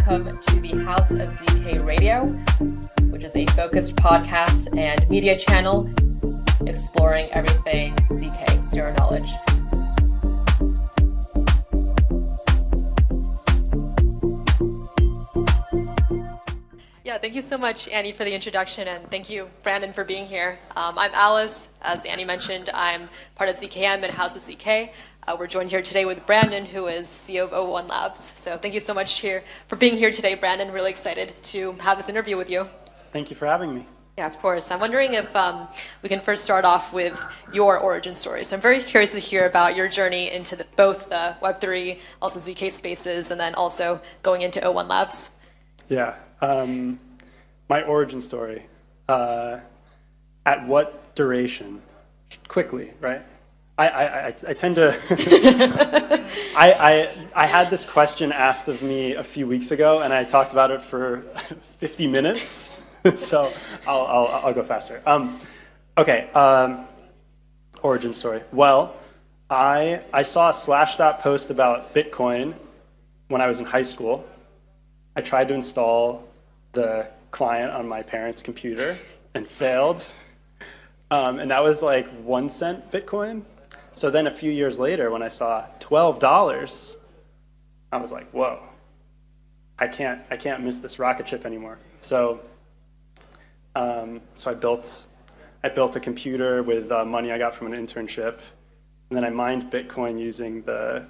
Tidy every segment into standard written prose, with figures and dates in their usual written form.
welcome to the House of zk Radio, which is a focused podcast and media channel exploring everything zk, zero knowledge. Yeah, thank you so much, Annie, for the introduction, and thank you, Brandon, for being here. I'm Alice. As Annie mentioned, I'm part of zkApps and House of zk. We're joined here today with Brandon, who is CEO of O1 Labs. So thank you so much for being here today, Brandon. Really excited to have this interview with you. Thank you for having me. Yeah, of course. I'm wondering if we can first start off with your origin story. So I'm very curious to hear about your journey into both the Web3, also zk spaces, and then also going into O1 Labs. Yeah, my origin story. At what duration? Quickly, right? I tend to, I had this question asked of me a few weeks ago, and I talked about it for 50 minutes, so I'll go faster. Okay, origin story. Well, I saw a Slashdot post about Bitcoin when I was in high school. I tried to install the client on my parents' computer and failed, and that was like 1 cent Bitcoin. So then a few years later, when I saw $12, I was like, whoa, I can't miss this rocket ship anymore. So I built a computer with money I got from an internship, and then I mined Bitcoin using the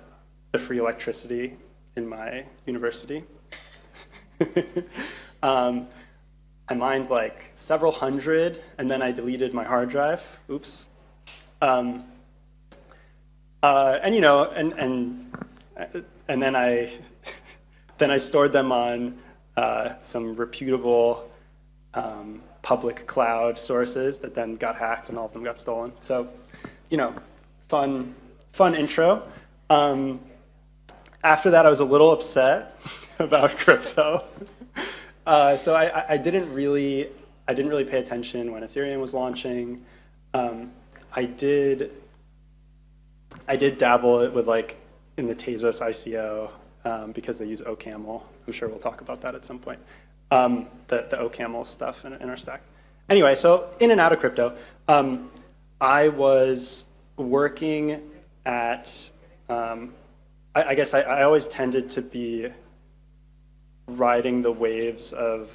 free electricity in my university. I mined like several hundred, and then I deleted my hard drive. Oops. And you know, and then I stored them on some reputable public cloud sources that then got hacked, and all of them got stolen. So, you know, fun intro. After that, I was a little upset about crypto. So I didn't really pay attention when Ethereum was launching. I did dabble with like in the Tezos ICO because they use OCaml. I'm sure we'll talk about that at some point. The OCaml stuff in our stack. Anyway, so in and out of crypto, I was working at. I guess I always tended to be riding the waves of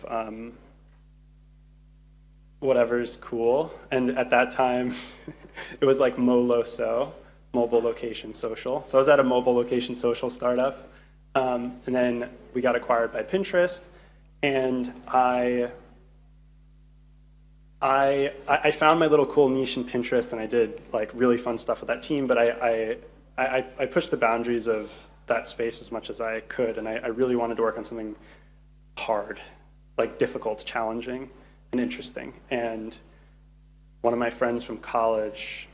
whatever's cool, and at that time, it was like MoLoSo. Mobile location social. So I was at a mobile location social startup, and then we got acquired by Pinterest, and I found my little cool niche in Pinterest, and I did like really fun stuff with that team, but I pushed the boundaries of that space as much as I could, and I really wanted to work on something hard, like difficult, challenging, and interesting. And one of my friends from college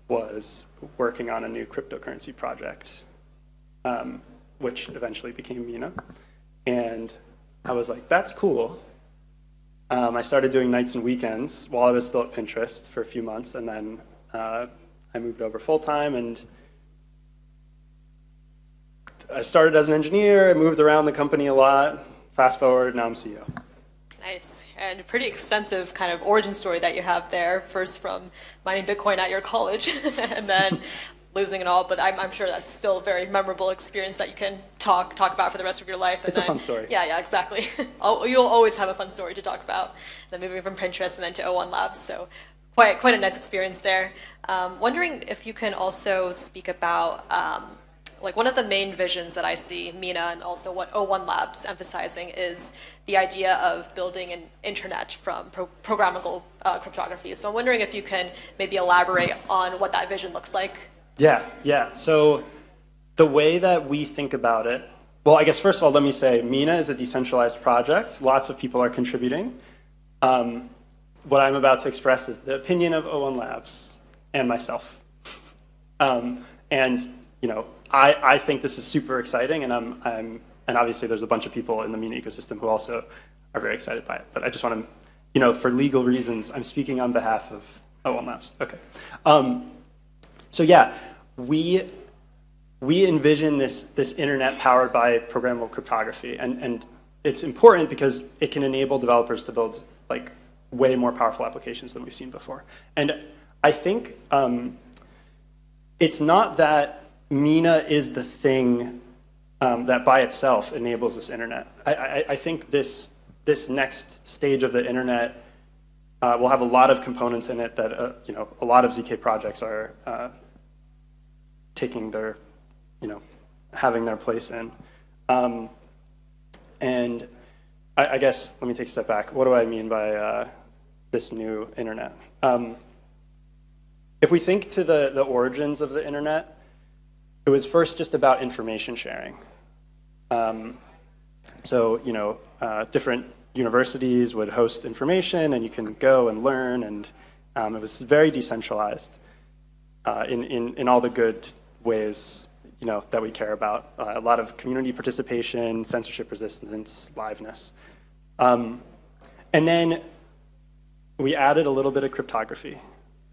was working on a new cryptocurrency project, which eventually became Mina. And I was like, that's cool. I started doing nights and weekends while I was still at Pinterest for a few months, and then I moved over full-time, and I started as an engineer. I moved around the company a lot. Fast forward, now I'm CEO. Nice, and a pretty extensive kind of origin story that you have there, first from mining Bitcoin at your college and then losing it all, but I'm sure that's still a very memorable experience that you can talk about for the rest of your life. It's a fun story. Yeah, exactly. You'll always have a fun story to talk about. Then moving from Pinterest and then to O1 Labs, so quite a nice experience there. Wondering if you can also speak about like one of the main visions that I see Mina and also what O1 Labs emphasizing is the idea of building an internet from programmable cryptography. So I'm wondering if you can maybe elaborate on what that vision looks like. Yeah. So the way that we think about it, well, I guess first of all, let me say Mina is a decentralized project. Lots of people are contributing. What I'm about to express is the opinion of O1 Labs and myself. And you know, I think this is super exciting, and and obviously there's a bunch of people in the Mina ecosystem who also are very excited by it. But I just want to, you know, for legal reasons, I'm speaking on behalf of O1 Labs. Okay. So yeah, we we envision this internet powered by programmable cryptography, and it's important because it can enable developers to build like way more powerful applications than we've seen before. And I think it's not that Mina is the thing that by itself enables this internet. I think this next stage of the internet will have a lot of components in it that a lot of zk projects are taking their, having their place in. And I guess, let me take a step back. What do I mean by this new internet? If we think to the origins of the internet, it was first just about information sharing. Different universities would host information, and you can go and learn, and it was very decentralized in all the good ways that we care about. A lot of community participation, censorship resistance, liveness. And then we added a little bit of cryptography,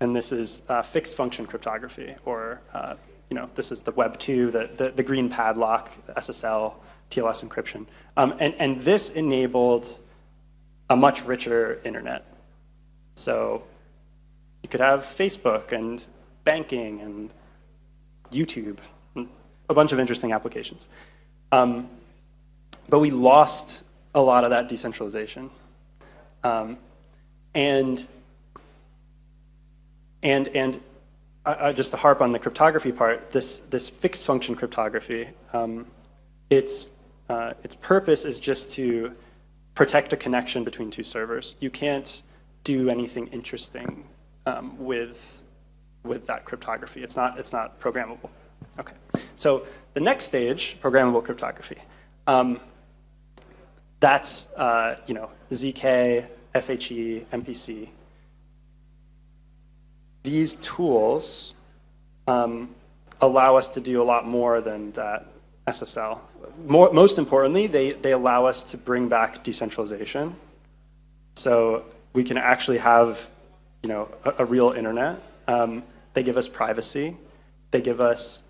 and this is fixed function cryptography, or this is the Web 2, the green padlock, SSL, TLS encryption. And this enabled a much richer internet. So you could have Facebook and banking and YouTube, and a bunch of interesting applications. But we lost a lot of that decentralization. And just to harp on the cryptography part, this fixed function cryptography, its purpose is just to protect a connection between two servers. You can't do anything interesting with that cryptography. It's not programmable. Okay. So the next stage, programmable cryptography. That's zk, FHE, MPC. These tools allow us to do a lot more than that SSL. Most importantly, they allow us to bring back decentralization. So we can actually have a real internet. They give us privacy. They give us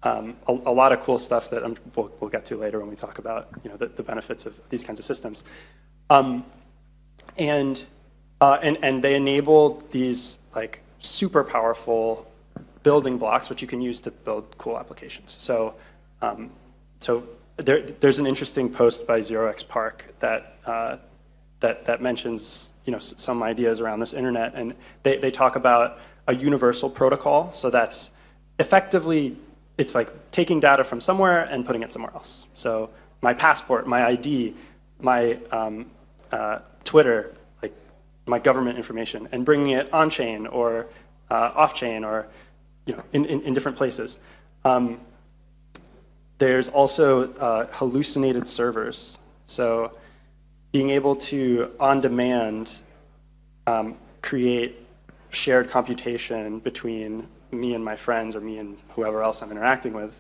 a lot of cool stuff that we'll get to later when we talk about the benefits of these kinds of systems. And they enable these like super powerful building blocks which you can use to build cool applications. So there's an interesting post by ZeroXPark that mentions some ideas around this internet, and they talk about a universal protocol. So that's effectively, it's like taking data from somewhere and putting it somewhere else. So my passport, my ID, my Twitter, like my government information, and bringing it on chain or off chain, or in different places. There's also hallucinated servers. So being able to, on demand, create shared computation between me and my friends, or me and whoever else I'm interacting with,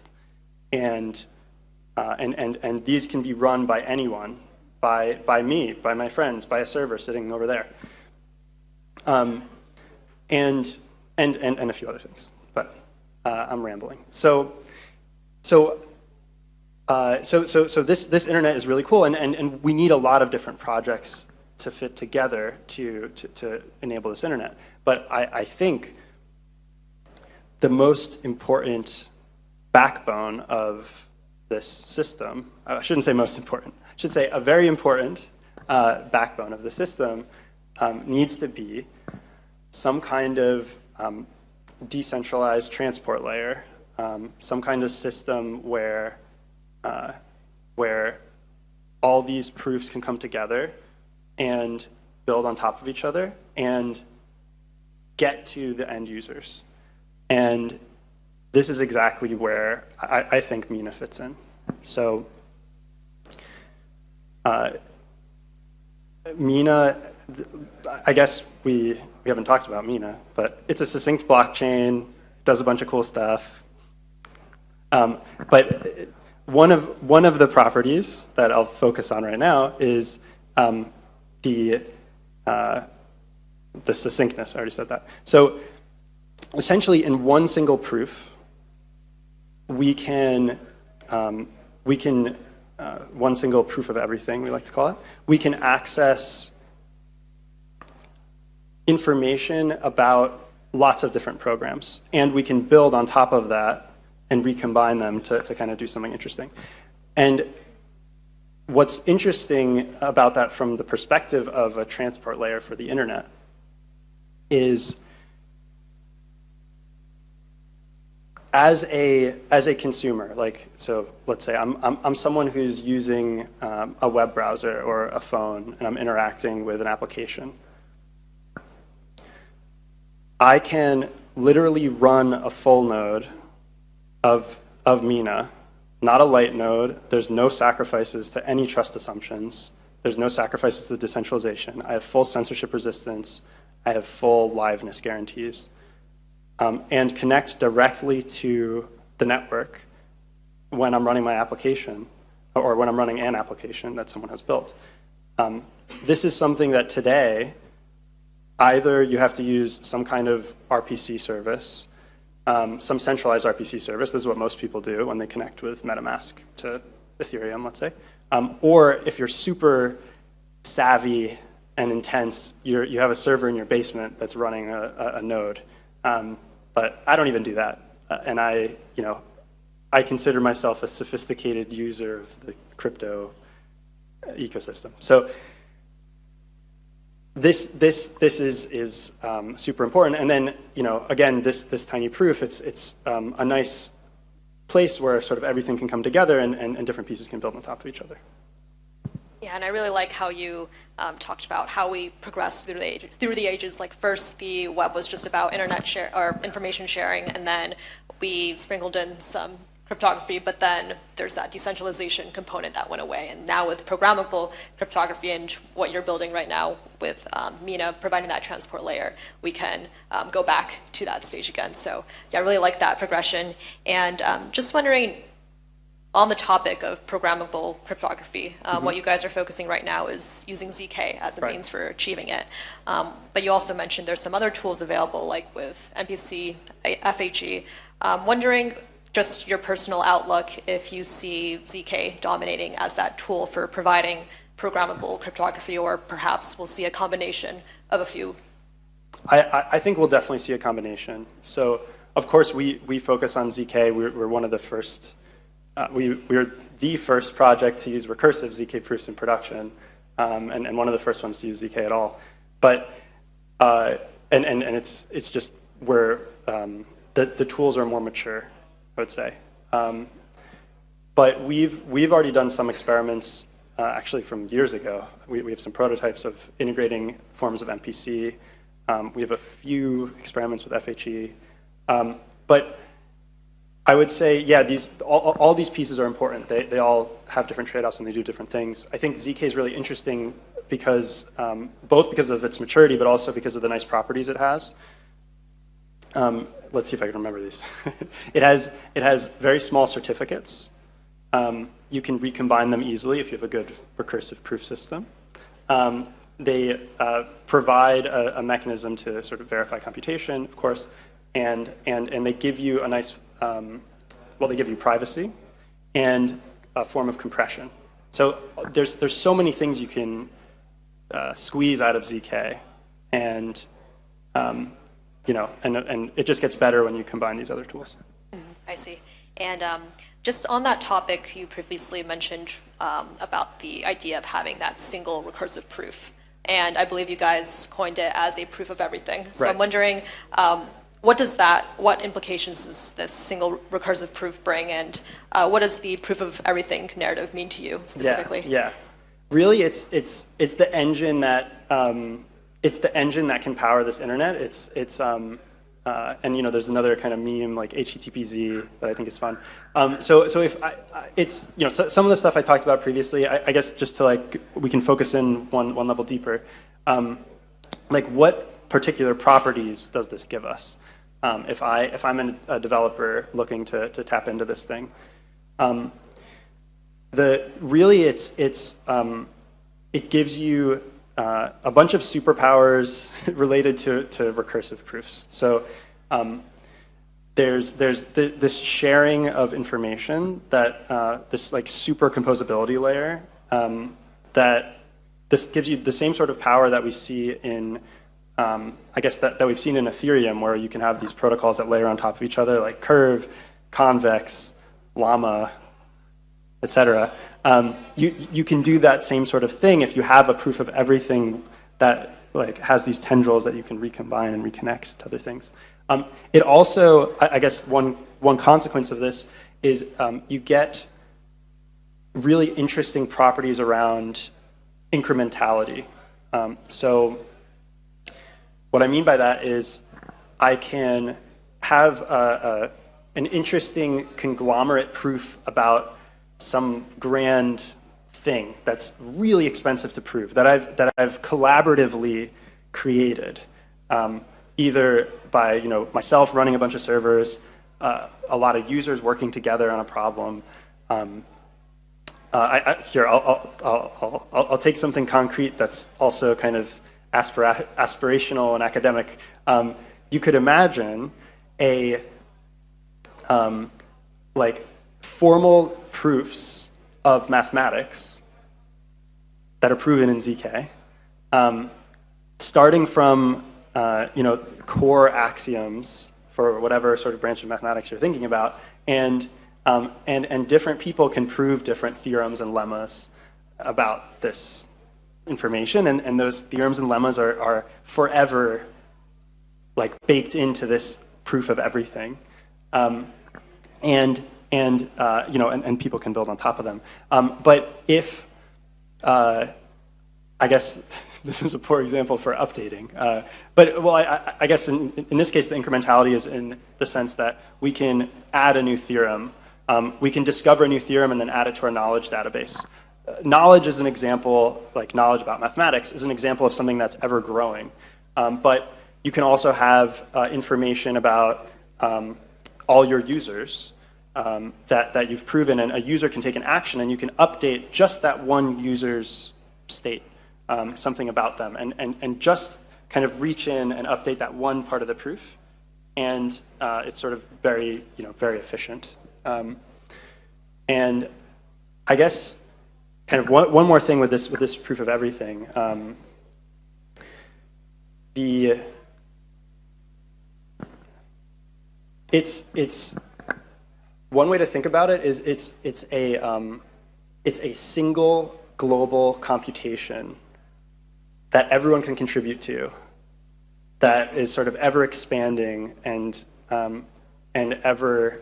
and these can be run by anyone, by me, by my friends, by a server sitting over there, and a few other things. But I'm rambling. So this internet is really cool, and we need a lot of different projects to fit together to enable this internet. But I think the most important backbone of this system, I shouldn't say most important, I should say a very important backbone of the system needs to be some kind of decentralized transport layer, some kind of system where all these proofs can come together and build on top of each other and get to the end users. And this is exactly where I think Mina fits in. So Mina, I guess we haven't talked about Mina, but it's a succinct blockchain, does a bunch of cool stuff. But one of the properties that I'll focus on right now is the succinctness. I already said that. So essentially, in one single proof, we can one single proof of everything, we like to call it. We can access information about lots of different programs, and we can build on top of that and recombine them to kind of do something interesting. And what's interesting about that from the perspective of a transport layer for the internet is as a consumer, like, so let's say I'm someone who's using a web browser or a phone, and I'm interacting with an application. I can literally run a full node of Mina, not a light node. There's no sacrifices to any trust assumptions. There's no sacrifices to decentralization. I have full censorship resistance. I have full liveness guarantees. And connect directly to the network when I'm running my application, or when I'm running an application that someone has built. This is something that today, either you have to use some kind of RPC service, some centralized RPC service. This is what most people do when they connect with MetaMask to Ethereum, let's say. Or if you're super savvy and intense, you have a server in your basement that's running a node. But I don't even do that. And I consider myself a sophisticated user of the crypto ecosystem. So this is super important. And then, again, this tiny proof, it's a nice place where sort of everything can come together and different pieces can build on top of each other. Yeah, and I really like how you talked about how we progressed through the ages. Like first, the web was just about internet share or information sharing, and then we sprinkled in some cryptography. But then there's that decentralization component that went away. And now with programmable cryptography and what you're building right now with Mina providing that transport layer, we can go back to that stage again. So yeah, I really like that progression. And just wondering, on the topic of programmable cryptography, what you guys are focusing right now is using zk as a means for achieving it. But you also mentioned there's some other tools available, like with MPC, FHE. Wondering just your personal outlook if you see zk dominating as that tool for providing programmable cryptography, or perhaps we'll see a combination of a few. I think we'll definitely see a combination. So of course we focus on zk. We're one of the first. We're the first project to use recursive zk proofs in production, and one of the first ones to use zk at all. But and it's just where the tools are more mature, I would say. But we've already done some experiments actually from years ago. We have some prototypes of integrating forms of MPC. We have a few experiments with FHE, but I would say, yeah, all these pieces are important. They all have different trade-offs and they do different things. I think zk is really interesting because both because of its maturity, but also because of the nice properties it has. Let's see if I can remember these. It has very small certificates. You can recombine them easily if you have a good recursive proof system. They provide a mechanism to sort of verify computation, of course, and they give you a nice, they give you privacy and a form of compression. So there's so many things you can squeeze out of zk, and and it just gets better when you combine these other tools. I see. And just on that topic, you previously mentioned about the idea of having that single recursive proof. And I believe you guys coined it as a proof of everything. So I'm wondering, what implications does this single recursive proof bring? And what does the proof of everything narrative mean to you specifically? Yeah. Really, it's the engine that can power this internet. And there's another kind of meme like HTTPZ that I think is fun. So if some of the stuff I talked about previously, I guess just to we can focus in one level deeper. What particular properties does this give us? If I'm a developer looking to tap into this thing, it gives you a bunch of superpowers related to recursive proofs. So this sharing of information that this like super composability layer that this gives you the same sort of power that we see in I guess that we've seen in Ethereum, where you can have these protocols that layer on top of each other, like Curve, Convex, Llama, etc. You can do that same sort of thing if you have a proof of everything that like has these tendrils that you can recombine and reconnect to other things. It also, I guess, one consequence of this is you get really interesting properties around incrementality. So what I mean by that is I can have an interesting conglomerate proof about some grand thing that's really expensive to prove, that I've collaboratively created, either by myself running a bunch of servers, a lot of users working together on a problem. Here, I'll take something concrete that's also kind of aspirational and academic. You could imagine a like formal proofs of mathematics that are proven in zk, starting from core axioms for whatever sort of branch of mathematics you're thinking about, and different people can prove different theorems and lemmas about this information, and those theorems and lemmas are forever like baked into this proof of everything, and people can build on top of them. But if I guess this is a poor example for updating, but well, I guess in this case the incrementality is in the sense that we can add a new theorem, we can discover a new theorem and then add it to our knowledge database. Knowledge is an example, like knowledge about mathematics is an example of something that's ever growing. But you can also have information about all your users that you've proven, and a user can take an action and you can update just that one user's state, something about them, and just kind of reach in and update that one part of the proof. And it's sort of very very efficient. And I guess kind of one more thing with this proof of everything. It's one way to think about it is it's a single global computation that everyone can contribute to, that is sort of ever expanding and ever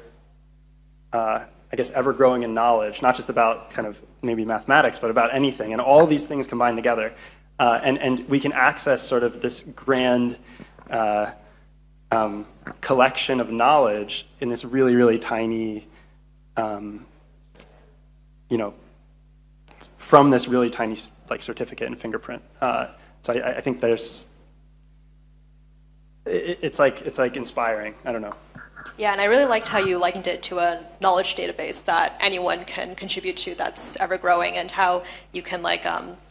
I guess ever growing in knowledge, not just about kind of maybe mathematics, but about anything, and all these things combined together, and we can access sort of this grand collection of knowledge in this really, really tiny, from this really tiny like certificate and fingerprint. So I think it's like inspiring. I don't know. Yeah, and I really liked how you likened it to a knowledge database that anyone can contribute to, that's ever growing, and how you can like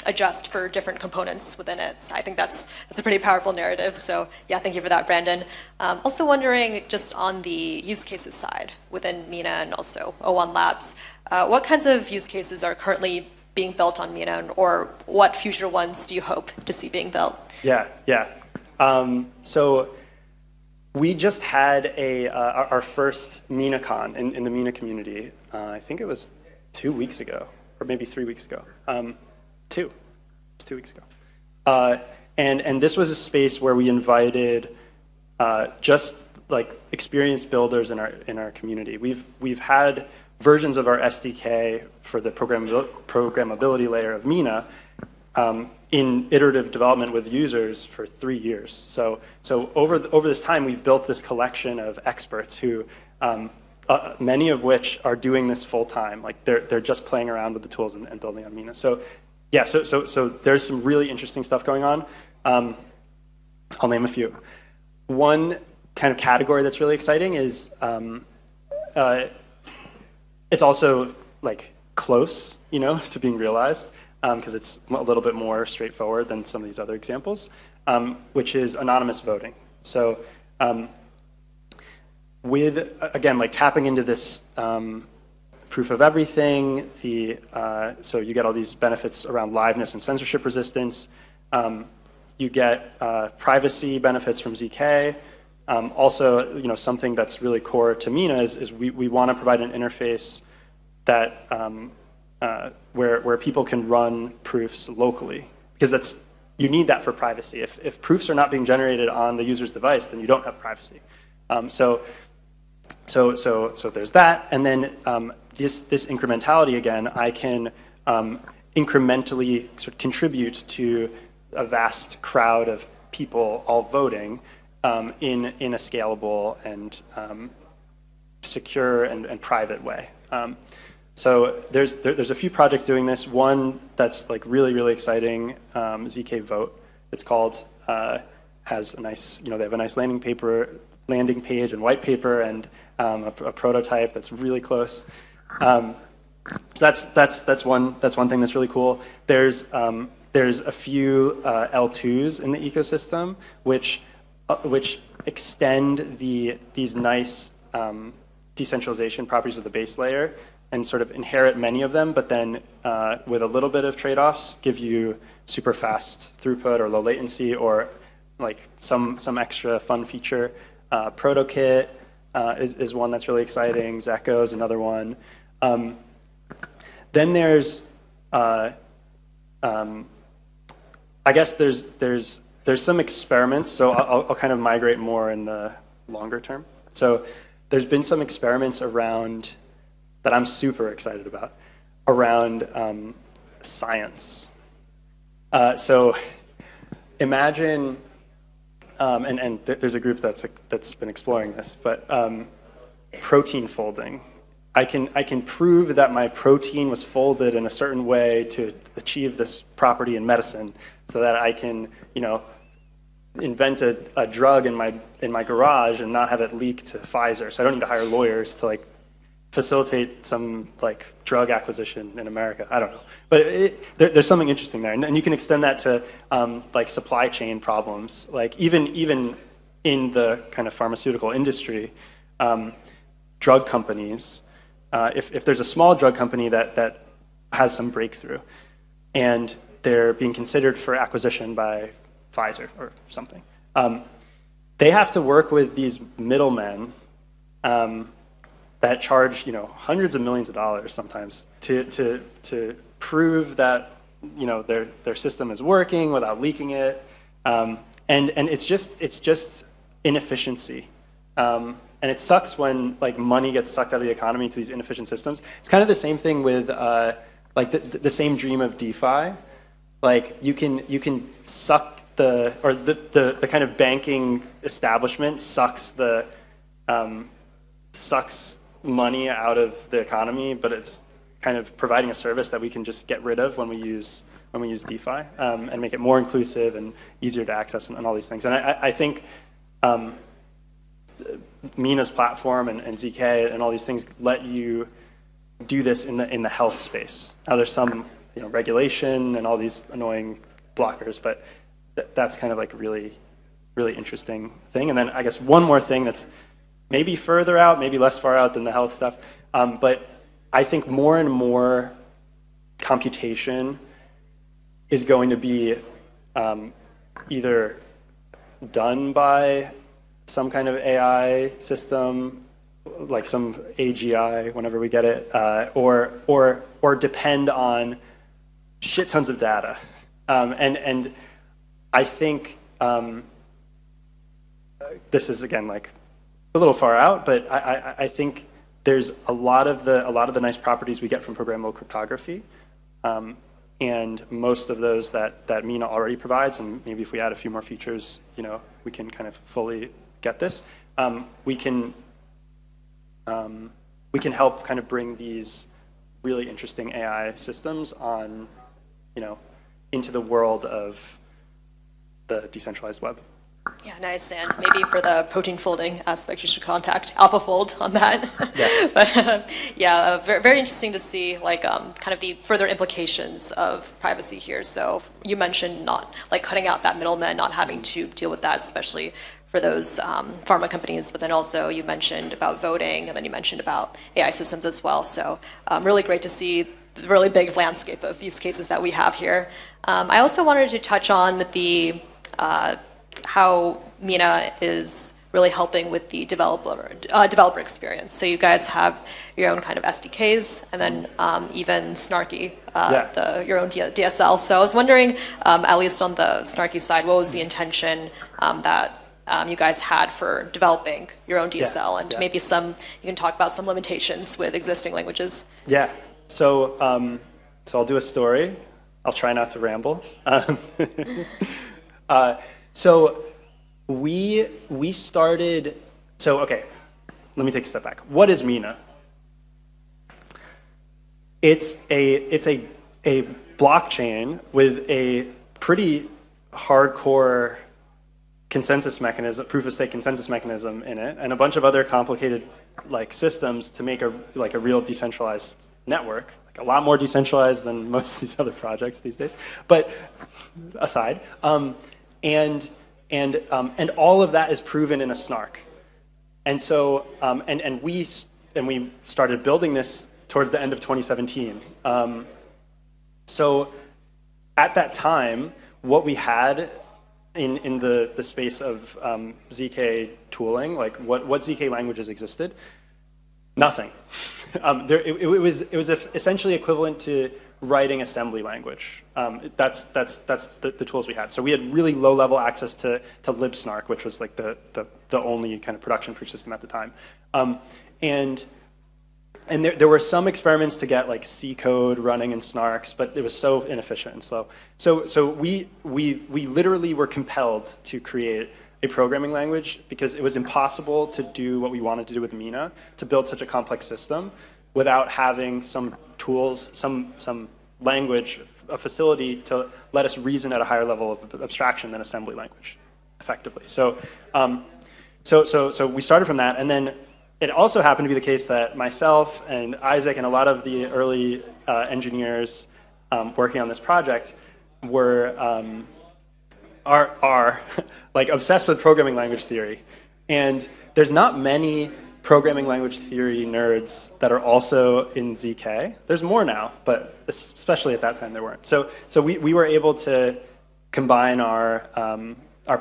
adjust for different components within it. So I think that's a pretty powerful narrative. So yeah, thank you for that, Brandon. Also wondering, just on the use cases side within Mina and also O1 Labs, what kinds of use cases are currently being built on Mina, or what future ones do you hope to see being built? Yeah. So we just had our first MinaCon in the Mina community. I think it was 2 weeks ago, or maybe 3 weeks ago. It was 2 weeks ago. And this was a space where we invited just like experienced builders in our community. We've had versions of our SDK for the programmability layer of Mina in iterative development with users for 3 years. So over this time, we've built this collection of experts who, many of which are doing this full time. Like they're just playing around with the tools and building on Mina. So yeah, so there's some really interesting stuff going on. I'll name a few. One kind of category that's really exciting is it's also like close, to being realized. Because it's a little bit more straightforward than some of these other examples, which is anonymous voting. So with, again, like tapping into this proof of everything, so you get all these benefits around liveness and censorship resistance. You get privacy benefits from zk. Also, something that's really core to Mina is we want to provide an interface that where people can run proofs locally, because you need that for privacy. If proofs are not being generated on the user's device, then you don't have privacy. So there's that, and then this incrementality again, I can incrementally sort of contribute to a vast crowd of people all voting in a scalable and secure and private way. So there's a few projects doing this. One that's like really exciting, zk Vote. It's called, has a nice, they have a nice landing page and white paper and a prototype that's really close. So that's one thing that's really cool. There's a few L2s in the ecosystem which extend these nice decentralization properties of the base layer and sort of inherit many of them, but then with a little bit of trade-offs, give you super fast throughput or low latency, or like some extra fun feature. ProtoKit is one that's really exciting. zkApps is another one. Then there's, I guess there's some experiments. So I'll kind of migrate more in the longer term. So there's been some experiments around that I'm super excited about around science. So imagine, and there's a group that's been exploring this, but protein folding. I can prove that my protein was folded in a certain way to achieve this property in medicine, so that I can, invent a drug in my garage and not have it leak to Pfizer. So I don't need to hire lawyers to like facilitate some like drug acquisition in America. I don't know, but there's something interesting there, and you can extend that to like supply chain problems. Like even in the kind of pharmaceutical industry, drug companies. If there's a small drug company that has some breakthrough, and they're being considered for acquisition by Pfizer or something, they have to work with these middlemen that charge hundreds of millions of dollars sometimes to prove that their system is working without leaking it, and it's just inefficiency. And it sucks when like money gets sucked out of the economy into these inefficient systems. It's kind of the same thing with like the same dream of DeFi. Like you can suck the kind of banking establishment sucks money out of the economy, but it's kind of providing a service that we can just get rid of when we use DeFi, and make it more inclusive and easier to access and all these things. And I think Mina's platform and zk and all these things let you do this in the health space. Now there's some regulation and all these annoying blockers, but that's kind of like a really interesting thing. And then I guess one more thing that's maybe further out, maybe less far out than the health stuff, but I think more and more computation is going to be either done by some kind of AI system, like some AGI, whenever we get it, or depend on shit tons of data. And I think this is again like a little far out, but I think there's a lot of the nice properties we get from programmable cryptography, and most of those that Mina already provides, and maybe if we add a few more features, we can kind of fully get this. We can help kind of bring these really interesting AI systems on, into the world of the decentralized web. Yeah, nice. And maybe for the protein folding aspect, you should contact AlphaFold on that. Yes. But yeah, very, very interesting to see like kind of the further implications of privacy here. So you mentioned not like cutting out that middleman, not having to deal with that, especially for those pharma companies, but then also you mentioned about voting, and then you mentioned about AI systems as well. So really great to see the really big landscape of use cases that we have here. I also wanted to touch on the how Mina is really helping with the developer experience. So you guys have your own kind of SDKs, and then even Snarky, your own DSL. So I was wondering, at least on the Snarky side, what was the intention that you guys had for developing your own DSL, and maybe you can talk about some limitations with existing languages. Yeah. So I'll do a story. I'll try not to ramble. So we started. So okay, let me take a step back. What is Mina? It's a blockchain with a pretty hardcore consensus mechanism, proof of stake consensus mechanism in it, and a bunch of other complicated like systems to make a real decentralized network, like a lot more decentralized than most of these other projects these days. But aside, and all of that is proven in a snark. And so and we started building this towards the end of 2017. So at that time, what we had in the space of zk tooling, like what zk languages existed, nothing. It was essentially equivalent to writing assembly language. That's the tools we had. So we had really low level access to libsnark, which was like the only kind of production proof system at the time. And there were some experiments to get like C code running in snarks, but it was so inefficient and slow. So we literally were compelled to create a programming language because it was impossible to do what we wanted to do with Mina, to build such a complex system without having some tools, some language, a facility to let us reason at a higher level of abstraction than assembly language, effectively. So we started from that, and then it also happened to be the case that myself and Isaac and a lot of the early engineers working on this project are like obsessed with programming language theory. And there's not many programming language theory nerds that are also in zk. There's more now, but especially at that time there weren't. So we were able to combine our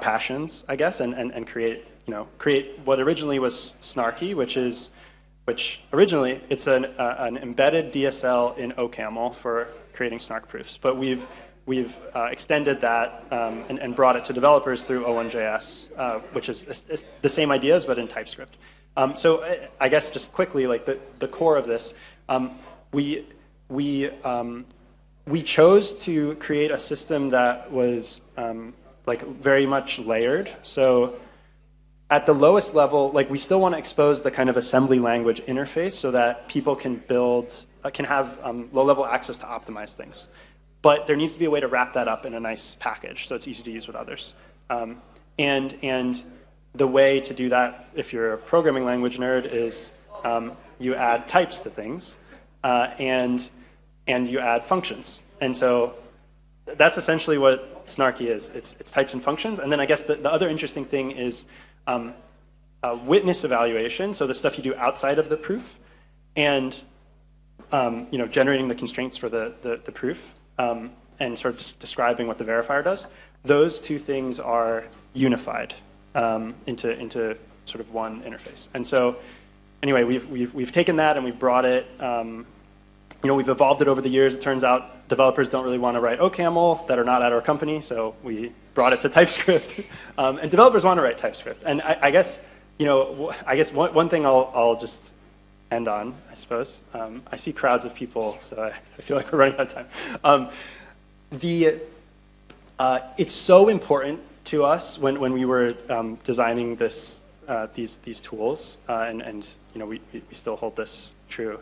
passions, I guess, and create what originally was Snarky, which originally it's an embedded DSL in OCaml for creating snark proofs. But we've extended that and brought it to developers through O1JS, which is the same ideas but in TypeScript. So I guess just quickly, like the core of this, we chose to create a system that was like very much layered. So at the lowest level, like we still want to expose the kind of assembly language interface so that people can have low-level access to optimize things. But there needs to be a way to wrap that up in a nice package so it's easy to use with others. And the way to do that, if you're a programming language nerd, is you add types to things and you add functions. And so that's essentially what Snarky is. It's types and functions. And then I guess the other interesting thing is witness evaluation, so the stuff you do outside of the proof, and generating the constraints for the proof, and sort of just describing what the verifier does. Those two things are unified into sort of one interface. And so anyway, we've taken that and we've brought it. We've evolved it over the years. It turns out developers don't really want to write OCaml that are not at our company, so we brought it to TypeScript. And developers want to write TypeScript. And I guess one thing I'll just end on, I suppose. I see crowds of people, so I feel like we're running out of time. It's so important to us when we were designing these tools, and we still hold this true.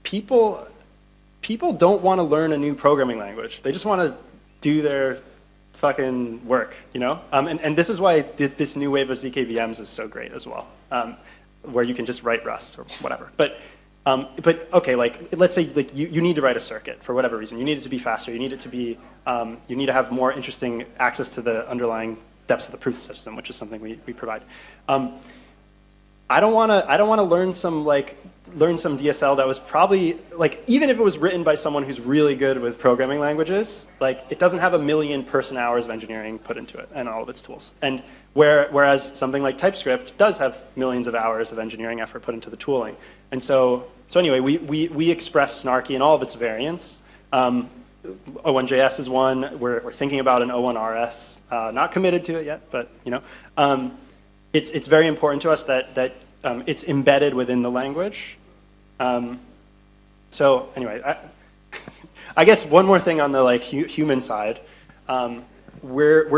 People don't want to learn a new programming language. They just want to do their fucking work, And this is why this new wave of zk VMs is so great as well, where you can just write Rust or whatever. But okay, like let's say like you need to write a circuit for whatever reason. You need it to be faster. You need it to be you need to have more interesting access to the underlying depths of the proof system, which is something we provide. I don't want to learn some DSL that was probably like, even if it was written by someone who's really good with programming languages, like it doesn't have 1 million person hours of engineering put into it and all of its tools. And whereas something like TypeScript does have millions of hours of engineering effort put into the tooling. And so anyway, we express Snarky in all of its variants. O1JS is one. We're thinking about an O1RS. Not committed to it yet, but you know. It's very important to us that it's embedded within the language. So anyway, I guess one more thing on the like human side, we're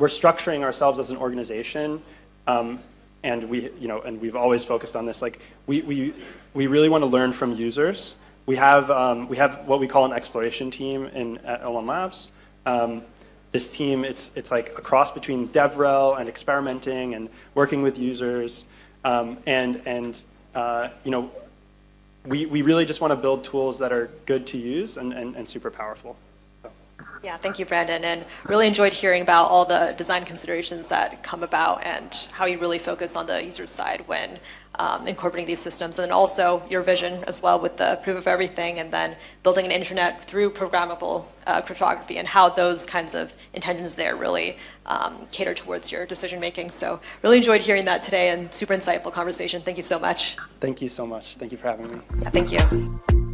structuring ourselves as an organization, and we've always focused on this. Like we really want to learn from users. We have what we call an exploration team at O1 Labs. This team, it's like a cross between DevRel and experimenting and working with users, we really just want to build tools that are good to use and super powerful. So. Yeah, thank you, Brandon, and really enjoyed hearing about all the design considerations that come about and how you really focus on the user side when incorporating these systems, and then also your vision as well with the proof of everything, and then building an internet through programmable cryptography, and how those kinds of intentions there really cater towards your decision making. So really enjoyed hearing that today, and super insightful conversation. Thank you so much. Thank you so much. Thank you for having me. Yeah, thank you.